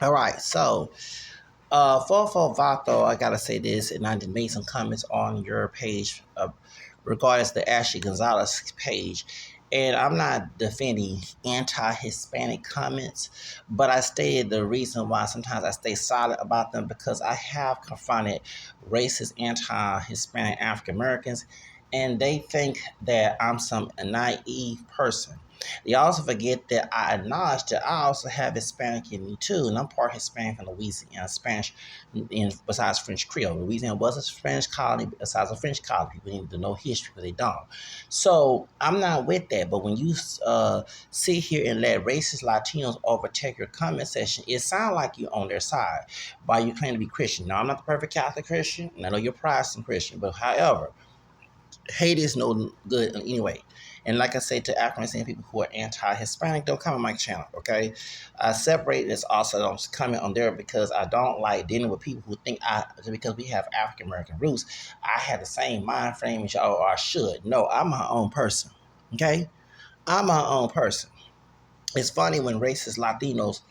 All right, so for Vato, I gotta say this, and I made some comments on your page regarding the Ashley Gonzalez page. And I'm not defending anti-Hispanic comments, but I stated the reason why sometimes I stay silent about them because I have confronted racist anti-Hispanic African Americans, and they think that I'm some naive person. They also forget that I acknowledge that I also have Hispanic in me too, and I'm part Hispanic from Louisiana, Spanish, besides French Creole. Louisiana was a Spanish colony besides a French colony. People need to know history, but they don't. So I'm not with that. But when you sit here and let racist Latinos overtake your comment section, it sounds like you're on their side by you claim to be Christian. Now, I'm not the perfect Catholic Christian, and I know you're Protestant Christian, but however, hate is no good anyway. And like I said to African American people who are anti-Hispanic, don't come on my channel, okay? I separate this also. Don't comment on there because I don't like dealing with people who think because we have African American roots, I have the same mind frame as y'all, or I should. No, I'm my own person, okay? I'm my own person. It's funny when racist Latinos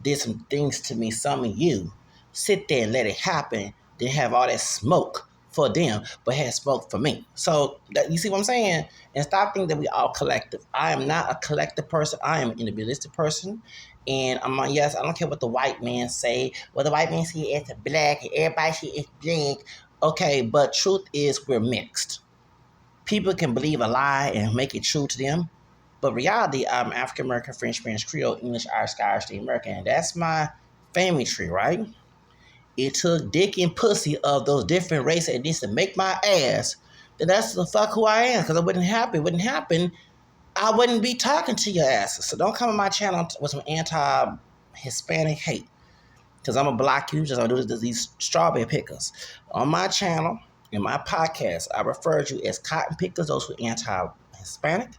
did some things to me, some of you sit there and let it happen, then have all that smoke for them, but had smoke for me. So you see what I'm saying? And stop thinking that we all collective. I am not a collective person. I am an individualistic person. And I'm like, yes, I don't care what the white man say. Well, the white man say it's black and everybody say it's black. Okay, but truth is we're mixed. People can believe a lie and make it true to them. But reality, I'm African American, French, Spanish, Creole, English, Irish, Scottish, American. And that's my family tree, right? It took dick and pussy of those different races and needs to make my ass. Then that's the fuck who I am. Because it wouldn't happen. I wouldn't be talking to your asses. So don't come on my channel with some anti-Hispanic hate. Because I'm going to block you just like I do these strawberry pickers. On my channel, in my podcast, I refer to you as cotton pickers, those who are anti-Hispanic,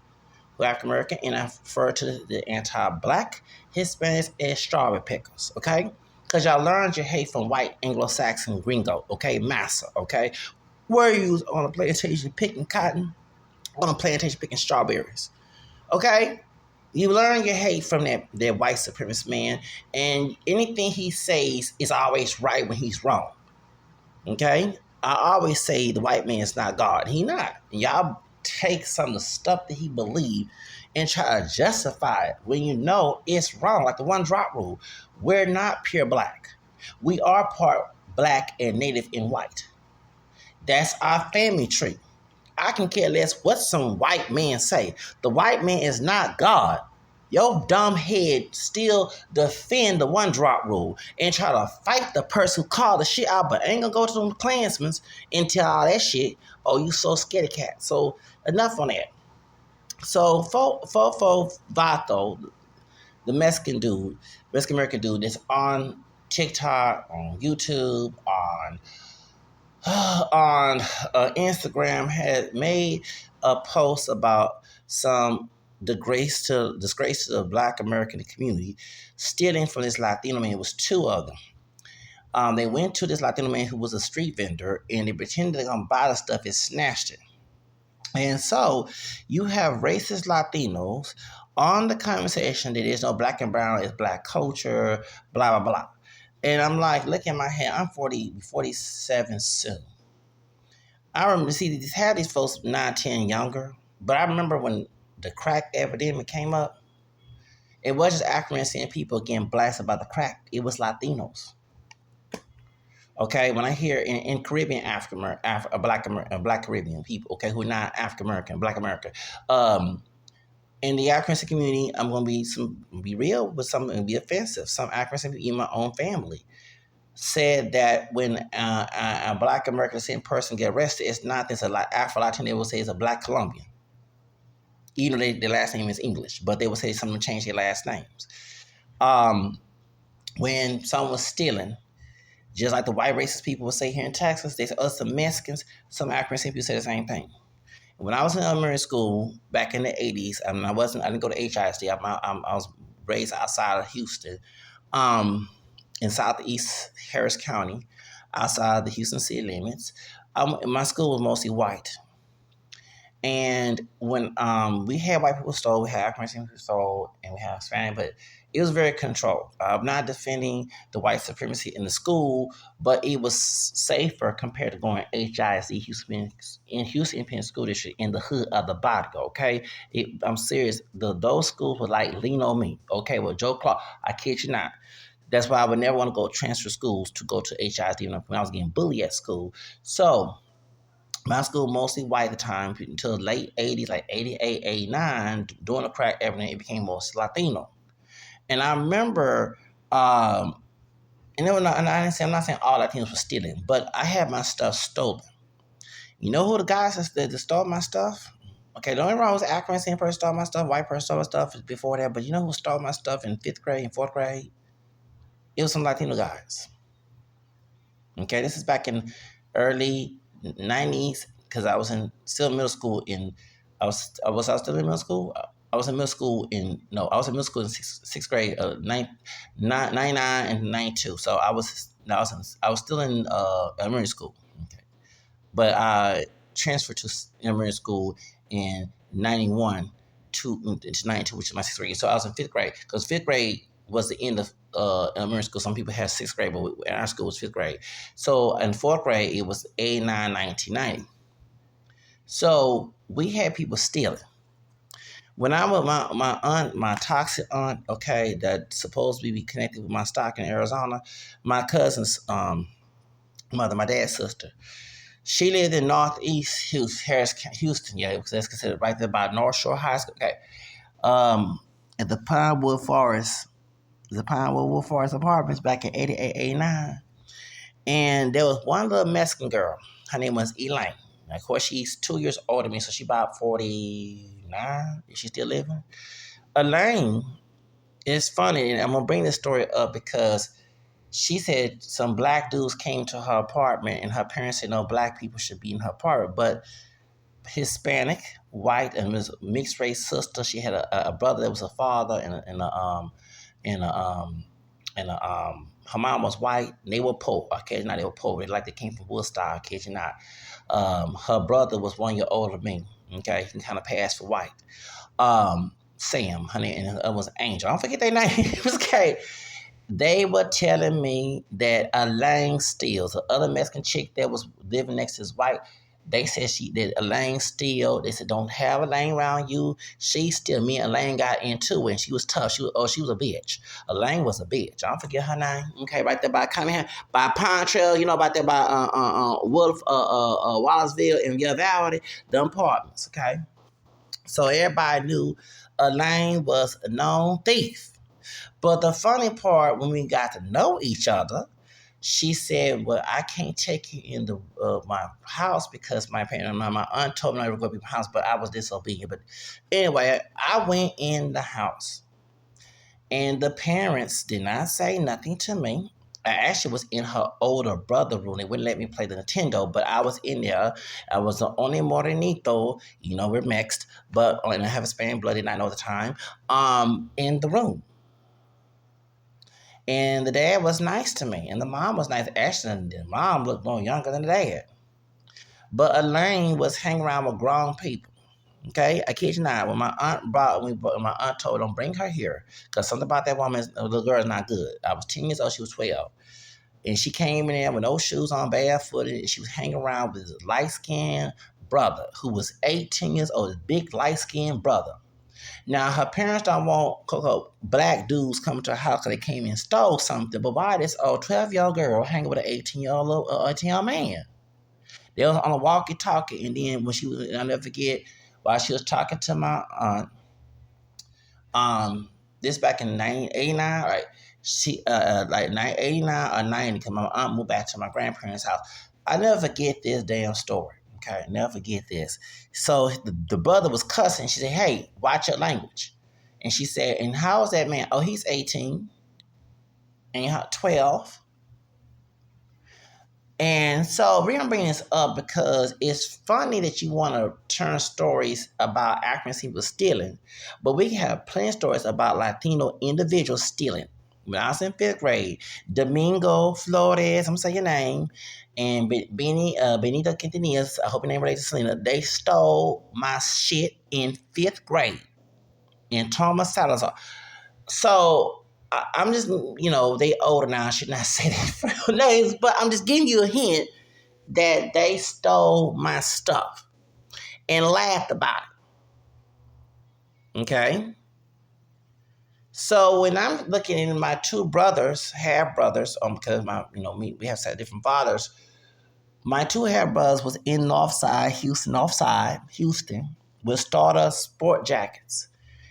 who are African American, and I refer to the anti-black Hispanics as strawberry pickers, okay? Because y'all learned your hate from white Anglo-Saxon gringo, okay? Massa, okay? Where you on a plantation picking cotton, on a plantation picking strawberries, okay? You learn your hate from that white supremacist man, and anything he says is always right when he's wrong, okay? I always say the white man is not God. He not. And y'all take some of the stuff that he believed and try to justify it when you know it's wrong. Like the one drop rule. We're not pure black. We are part black and native and white. That's our family tree. I can care less what some white man say. The white man is not God. Your dumb head still defend the one drop rule and try to fight the person who called the shit out, but ain't gonna go to them Klansmen and tell all that shit. Oh, you so scaredy cat. So enough on that. So for Vato, the Mexican American dude that's on TikTok, on YouTube, on Instagram, had made a post about some disgrace to the Black American community, stealing from this Latino man. It was two of them. They went to this Latino man who was a street vendor, and they pretended they're gonna buy the stuff and snatched it. And so you have racist Latinos on the conversation that there's no black and brown, it's black culture, blah, blah, blah. And I'm like, look at my head, I'm 47 soon. I remember, see, had these folks 9, 10 younger, but I remember when the crack epidemic came up, it wasn't just African American people getting blasted about the crack, it was Latinos. Okay, when I hear in Caribbean Black Caribbean people, okay, who are not African American, Black American, in the African community, I'm going to be real with some and be offensive. Some African people, in my own family, said that when a Black American person get arrested, it's not this a Afro Latin. They will say it's a Black Colombian, even though their last name is English, but they will say something to change their last names. When someone was stealing, just like the white racist people would say here in Texas, they say us some Mexicans, some African people say the same thing. When I was in elementary school back in the 80s, I didn't go to HISD. I was raised outside of Houston, in southeast Harris County, outside the Houston city limits. My school was mostly white. And when we had white people stole, we had African people stole, and we had Hispanic, but it was very controlled. I'm not defending the white supremacy in the school, but it was safer compared to going HISD in Houston Independent School District in the hood of the body. Okay, I'm serious. Those schools were like lean on me. Okay, well Joe Clark, I kid you not. That's why I would never want to go transfer schools to go to HISD when I was getting bullied at school. So my school mostly white at the time until late 80s, like 88, 89. During the crack epidemic, it became mostly Latino. And I remember, and, and I'm not saying all Latinos were stealing, but I had my stuff stolen. You know who the guys that stole my stuff? Okay, the only wrong was African person stole my stuff, white person stole my stuff before that, but you know who stole my stuff in fifth grade and fourth grade? It was some Latino guys. Okay, this is back in early 90s because I was in still middle school in I still in middle school. I was in middle school in no I was in middle school in sixth grade 99 and 92. So I was still in elementary school. Okay, but I transferred to elementary school in 91 to 92, which is my sixth grade. So I was in fifth grade because fifth grade was the end of elementary school. Some people had sixth grade, but our school was fifth grade. So in fourth grade, it was 89, 1990. So we had people stealing. When I was my aunt, my toxic aunt, okay, that supposed to be connected with my stock in Arizona, my cousin's mother, my dad's sister, she lived in Northeast Houston, yeah, because that's considered right there by North Shore High School. Okay, at the Pinewood Forest Apartments back in 88, 89. And there was one little Mexican girl. Her name was Elaine. Of course, she's 2 years older than me, so she's about 49. Is she still living? Elaine is funny, and I'm going to bring this story up because she said some black dudes came to her apartment, and her parents said no black people should be in her apartment. But Hispanic, white, and was mixed race sister. She had a brother that was a father, and her mom was white. And they were poor. I kid you not, they were poor. They came from Woodstock. I kid you not. Her brother was 1 year older than me. Okay, he kind of passed for white. Sam, honey, and it was Angel. I don't forget their name. It was okay. They were telling me that Elaine Steele, the other Mexican chick that was living next to his wife, they said that Elaine Steele, they said, don't have Elaine around you. She still, me and Elaine got into it, and she was tough. She was a bitch. Elaine was a bitch. I don't forget her name. Okay, right there by Cunningham, by Pine Trail, about there by Wolf, Wallaceville and Yell Valley, the apartments, okay? So everybody knew Elaine was a known thief. But the funny part, when we got to know each other, she said, well, I can't take you in my house because my aunt told me I would go to my house, but I was disobedient. But anyway, I went in the house, and the parents did not say nothing to me. I actually was in her older brother room. They wouldn't let me play the Nintendo, but I was in there. I was the only morenito, we're mixed, and I have a Spanish blood, did not know the time, in the room. And the dad was nice to me, and the mom was nice. Actually, the mom looked more younger than the dad. But Elaine was hanging around with grown people. Okay, I kid you not. When my aunt told, "Don't bring her here," because something about that woman, the girl, is not good. I was 10 years old; she was 12, and she came in there with no shoes on, barefooted, and she was hanging around with his light skinned brother, who was 18 years old, his big light skinned brother. Now, her parents don't want black dudes coming to her house because they came and stole something. But why this old 12-year-old girl hanging with an 18-year-old man? They was on a walkie-talkie, and then when I'll never forget, while she was talking to my aunt, this back in 1989, right? She, like 1989 or 90, because my aunt moved back to my grandparents' house. I never forget this damn story. Okay, never forget this. So the brother was cussing. She said, "Hey, watch your language." And she said, "And how is that man? Oh, he's 18 and you're 12." And so we're gonna bring this up because it's funny that you want to turn stories about African people stealing, but we have plenty of stories about Latino individuals stealing. when I was in fifth grade, Domingo Flores, I'm gonna say your name, and Benito Quintanillas, I hope your name related to Selena, they stole my shit in fifth grade. And Thomas Salazar. So I'm just, they older now. I should not say their names, but I'm just giving you a hint that they stole my stuff and laughed about it. Okay? So when I'm looking at my two brothers, half brothers, because we have said different fathers. My two half brothers was in Northside, Houston, with starter sport jackets.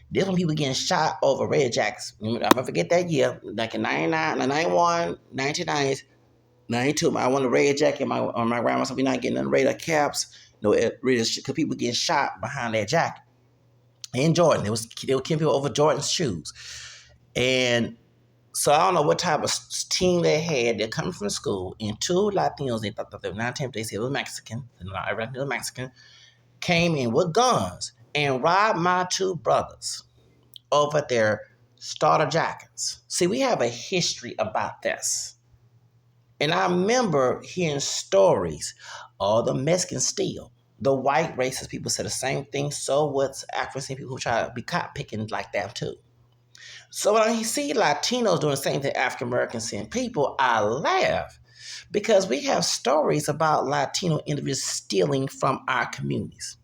This when people getting shot over red jackets. I'll never forget that year, like in 99, 91, 1990s, 92. I won a red jacket. My grandma said, we're not getting none radar caps. No, because people getting shot behind that jacket. And Jordan, they were killing people over Jordan's shoes. And so I don't know what type of team they had. They're coming from school, and two Latinos, they thought they were not They said it was Mexican. Everything was Mexican. Came in with guns and robbed my two brothers over their starter jackets. See, we have a history about this. And I remember hearing stories, the Mexicans steal. The white racist people say the same thing. So what's African people who try to be cop picking like that too. So when I see Latinos doing the same thing African Americans and people, I laugh because we have stories about Latino individuals stealing from our communities.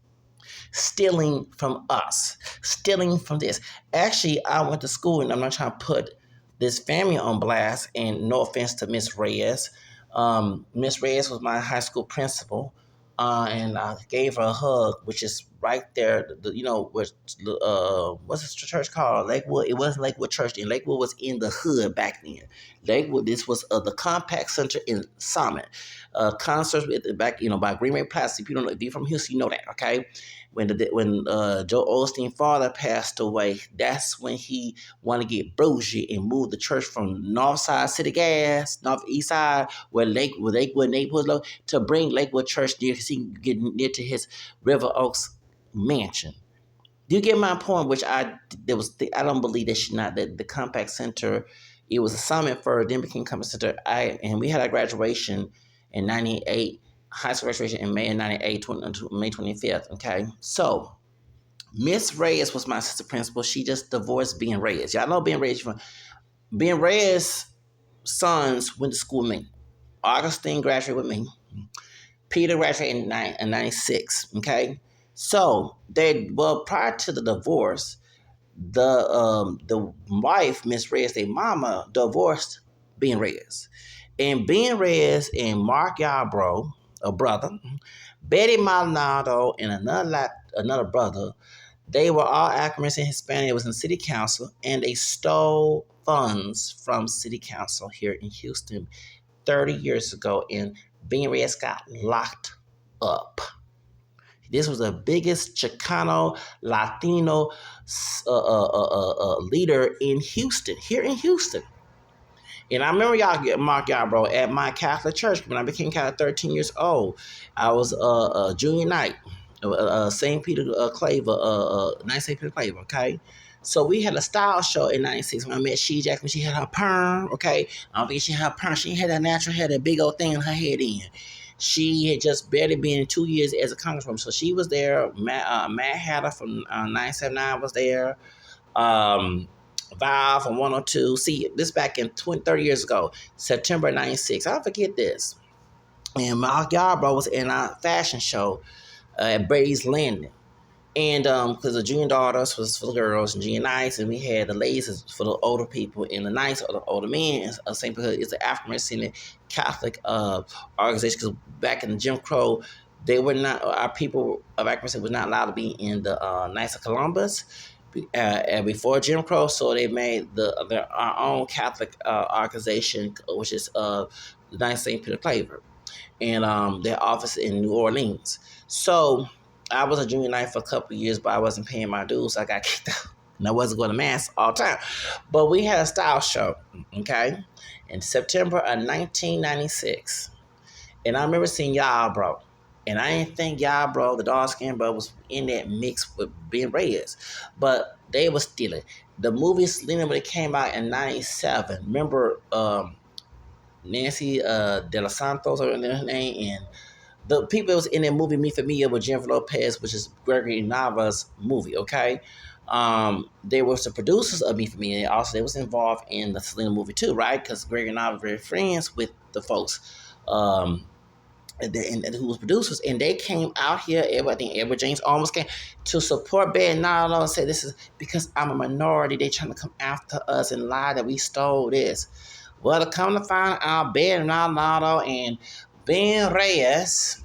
Stealing from us, stealing from this. Actually, I went to school, and I'm not trying to put this family on blast, and no offense to Miss Reyes. Miss Reyes was my high school principal, and I gave her a hug, which is right there, what's this church called? Lakewood. It wasn't Lakewood Church, and Lakewood was in the hood back then. Lakewood, this was the Compact Center in Summit. Concerts back, by Green Bay Plaza. If you don't know, if you're from Houston, you know that, okay? When Joe Osteen's father passed away, that's when he wanted to get bougie and move the church from Northside City Gas, Northeast Side, where Lakewood neighborhood low, to bring Lakewood Church near, so he can get near to his River Oaks mansion. Do you get my point? Which I don't believe that should not that the Compact Center. It was a summit first, then became Compact Center. And we had a graduation in '98. High school graduation in May of 98, May 25th, okay? So, Miss Reyes was my assistant principal. She just divorced Ben Reyes. Y'all know Ben Reyes. Ben Reyes' sons went to school with me. Augustine graduated with me. Peter graduated in 96, okay? So, prior to the divorce, the wife, Miss Reyes, their mama, divorced Ben Reyes. And Ben Reyes and Mark Yarbrough, a brother, Betty Maldonado, and another brother, they were all African and Hispanic. It was in city council, and they stole funds from city council here in Houston 30 years ago, and Ben Reyes got locked up. This was the biggest Chicano Latino leader in Houston, here in Houston. And I remember Mark Yarbrough at my Catholic church when I became Catholic 13 years old. I was a junior night, St. Peter Claver, night St. Peter Claver, okay? So we had a style show in 96 when I met She Jackson. She had her perm, okay? I don't think she had her perm. She had that natural hair, that big old thing in her head in. She had just barely been 2 years as a congresswoman. So she was there. Matt Hatter from 979 was there. Val from 102. See, this back in 30 years ago, September 96. I'll forget this. And Mark Yarbrough was in our fashion show at Brady's Landing. And because the junior daughters was for the girls and junior nights, and we had the ladies for the older people and the nights for the older men. Same because it's the African American Catholic organization. Because back in Jim Crow, they were not, our people of African American was not allowed to be in the Knights of Columbus. Before Jim Crow, so they made our own Catholic organization, which is the Knights St. Peter Claver, and their office in New Orleans. So I was a junior night for a couple of years, but I wasn't paying my dues, so I got kicked out. And I wasn't going to mass all the time. But we had a style show, okay, in September of 1996. And I remember seeing Yarbrough. And I didn't think y'all, bro, the dark skinned bro was in that mix with being Reyes. But they was stealing. The movie Selena, when it came out in 97, remember Nancy De Los Santos, or her name, and the people that was in that movie, Me Familia, with Jennifer Lopez, which is Gregory Nava's movie, okay? They were the producers of Me Familia. Also, they was involved in the Selena movie too, right? Because Gregory Nava was very friends with the folks. And who was producers, and they came out here. I think Edward James almost came to support Bad Nalo and say, "This is because I'm a minority. They trying to come after us and lie that we stole this." Well, to come to find out, Bad Nalo and Ben Reyes.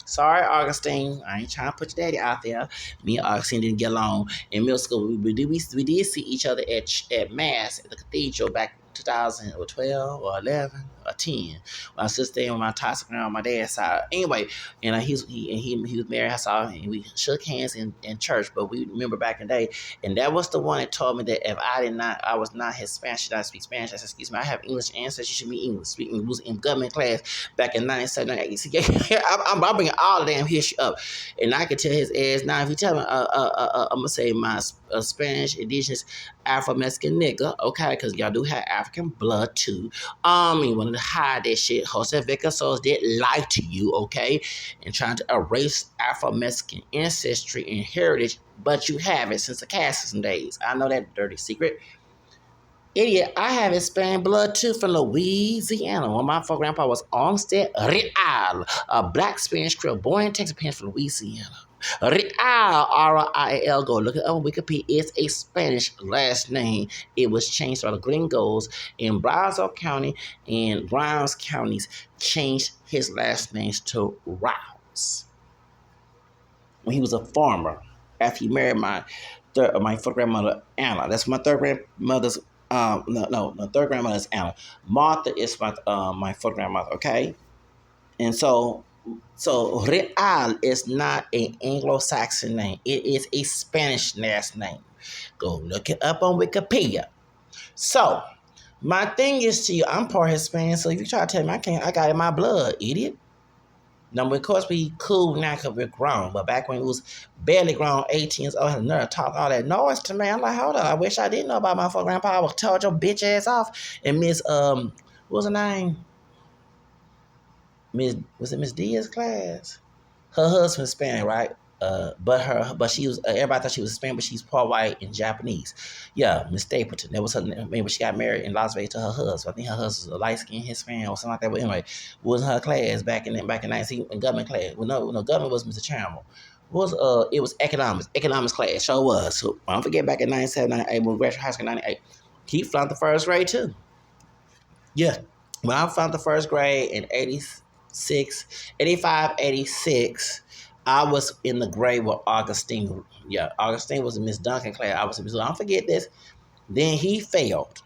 Sorry, Augustine. I ain't trying to put your daddy out there. Me and Augustine didn't get along in middle school. We did see each other at Mass at the cathedral back in 2012 or 11 or 10. When I was just staying with my toxic around on my dad's side. Anyway, and he was married. I saw him, and we shook hands in church. But we remember back in the day, and that was the one that told me that if I was not Hispanic, should I speak Spanish? I said, excuse me, I have English ancestors. You should be English. Speaking was in government class back in 97, 98. I'm bringing all the damn history up, and I can tell his ass now. If you tell me, I'm gonna say my Spanish, indigenous, Afro-Mexican nigga, okay, because y'all do have African blood too. You wanted to hide that shit. Jose Vicasos did lie to you, okay, and trying to erase Afro-Mexican ancestry and heritage, but you have it since the Cassian days. I know that dirty secret. Idiot, I have Hispanic blood too from Louisiana. When my fucking grandpa was Olmsted Real, a black Spanish Creole, born in Texas, parents from Louisiana. Real, R-I-A-L, go look it up on Wikipedia. It's a Spanish last name. It was changed by the Gringos in Brownsville County and Grimes counties changed his last names to Rouse when he was a farmer after he married my fourth grandmother Anna. That's my third grandmother's. No, third grandmother is Anna. Martha is my fourth grandmother. Okay, and so Real is not an Anglo-Saxon name. It is a Spanish last name. Go look it up on Wikipedia. So my thing is to you, I'm part Hispanic. So if you try to tell me I got it in my blood, idiot. Now, of course, we cool now because we're grown. But back when we was barely grown, 18 years old, and nerd talk all that noise to me, I'm like, hold on, I wish I didn't know about my fucking grandpa. I would told your bitch ass off. And Miss, what was her name? Was it Miss Diaz's class? Her husband's Spanish, right? But she was, everybody thought she was Spanish, but she's part white and Japanese. Yeah, Miss Stapleton. That was her name. Maybe she got married in Las Vegas to her husband. I think her husband was a light skinned Hispanic or something like that. But anyway, wasn't her class back in 19 in government class. Well, no, government was Mr. Chalmers. It was economics class. Sure was. So don't forget back in 97, 98, when we graduated high school in 98, he flunked the first grade too. Yeah. When I flunked the first grade in 85, 86, I was in the grade with Augustine. Yeah, Augustine was in Miss Duncan class. I was in Miss. Don't forget this. Then he failed.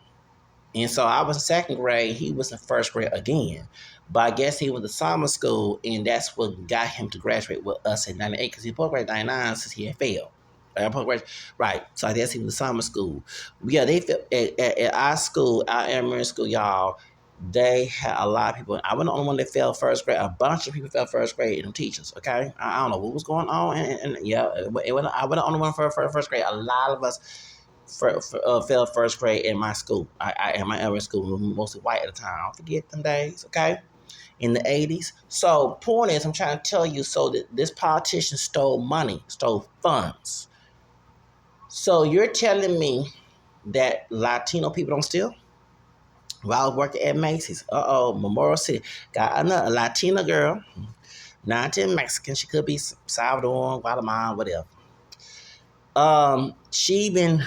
And so I was in second grade. He was in first grade again. But I guess he was in summer school, and that's what got him to graduate with us in 98, because he graduated 99 since he had failed. Right. So I guess he was in summer school. Yeah, they at our school, our elementary school, y'all, they had a lot of people. I wasn't the only one that failed first grade. A bunch of people failed first grade, and teachers, okay? I don't know what was going on. And yeah, I wasn't the only one for first grade. A lot of us failed first grade in my school. I in my elementary school, mostly white at the time. I don't forget them days, okay? In the 80s. So point is, I'm trying to tell you, so that this politician stole money, stole funds. So you're telling me that Latino people don't steal? While I was working at Macy's, Memorial City, got another Latina girl, not Mexican. She could be Salvadoran, Guatemala, whatever. She been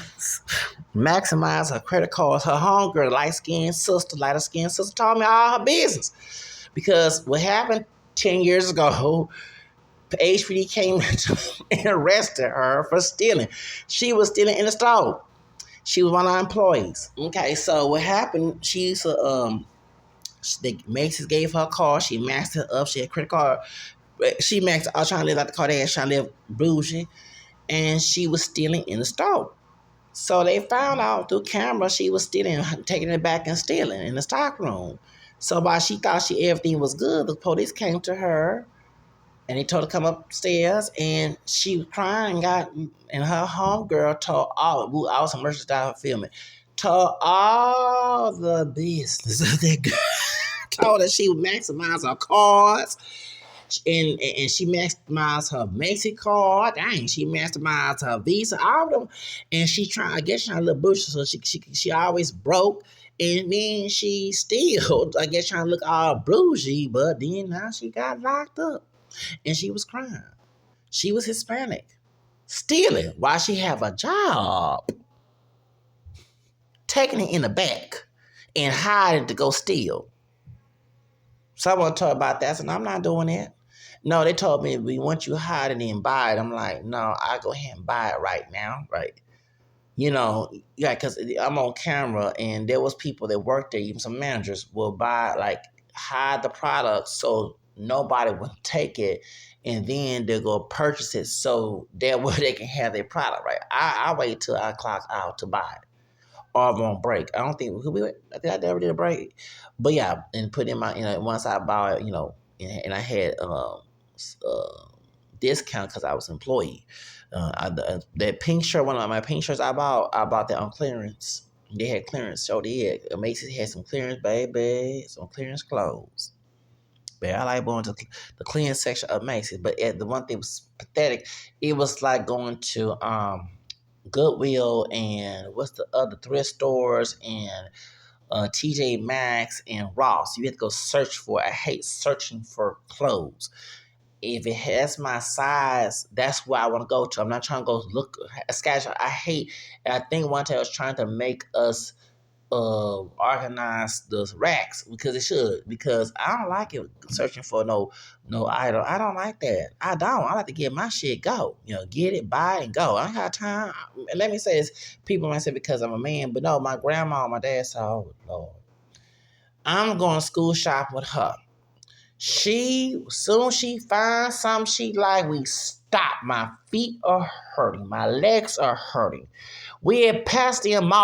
maximizing her credit cards. Her homegirl, lighter skinned sister, told me all her business. Because what happened 10 years ago, HPD came and arrested her for stealing. She was stealing in the store. She was one of our employees. Okay, so what happened, Macy's gave her a car. She maxed it up. She had a credit card. She maxed it. I was trying to live like the Kardashians, trying to live bougie. And she was stealing in the store. So they found out through camera she was stealing, taking it back and stealing in the stock room. So while she thought everything was good, the police came to her And they told her to come upstairs, and she was crying and her homegirl told I was a merchandise filming, told all the business of that girl. Told her she would maximize her cards, and she maximized her Macy card. Dang, she maximized her Visa, all of them. And I guess trying to look bush, so she always broke. And then she still, I guess, trying to look all bougie, but then now she got locked up. And she was crying. She was Hispanic. Stealing while she have a job. Taking it in the back and hiding to go steal. Someone told about that, and I'm not doing that. No, they told me we want you hide it and buy it. I'm like, no, I go ahead and buy it right now, right? Yeah, because I'm on camera, and there was people that worked there, even some managers will buy, like, hide the product so nobody would take it, and then they'll go purchase it so that way they can have their product, right? I wait till I clock out to buy it. Or I'm on break. I don't think I think I never did a break, but yeah, and put in my once I bought it, and I had discount because I was an employee. That pink shirt, one of my pink shirts I bought that on clearance. They had clearance, so they had Macy's had some clearance, baby, some clearance clothes. But I like going to the clearance section of Macy's. But the one thing was pathetic. It was like going to Goodwill and what's the other thrift stores and TJ Maxx and Ross. You have to go search for it. I hate searching for clothes. If it has my size, that's where I want to go to. I'm not trying to go look at sketch. I hate. And I think one time I was trying to make us organize the racks because it should. Because I don't like it searching for no item. I don't like that. I don't. I like to get my shit go. Get it, buy it, and go. I don't have time. Let me say this. People might say because I'm a man, but no, my grandma, my dad said, oh Lord, I'm going school shopping with her. Soon she finds something she like, we stop. My feet are hurting. My legs are hurting. We had passed the mall.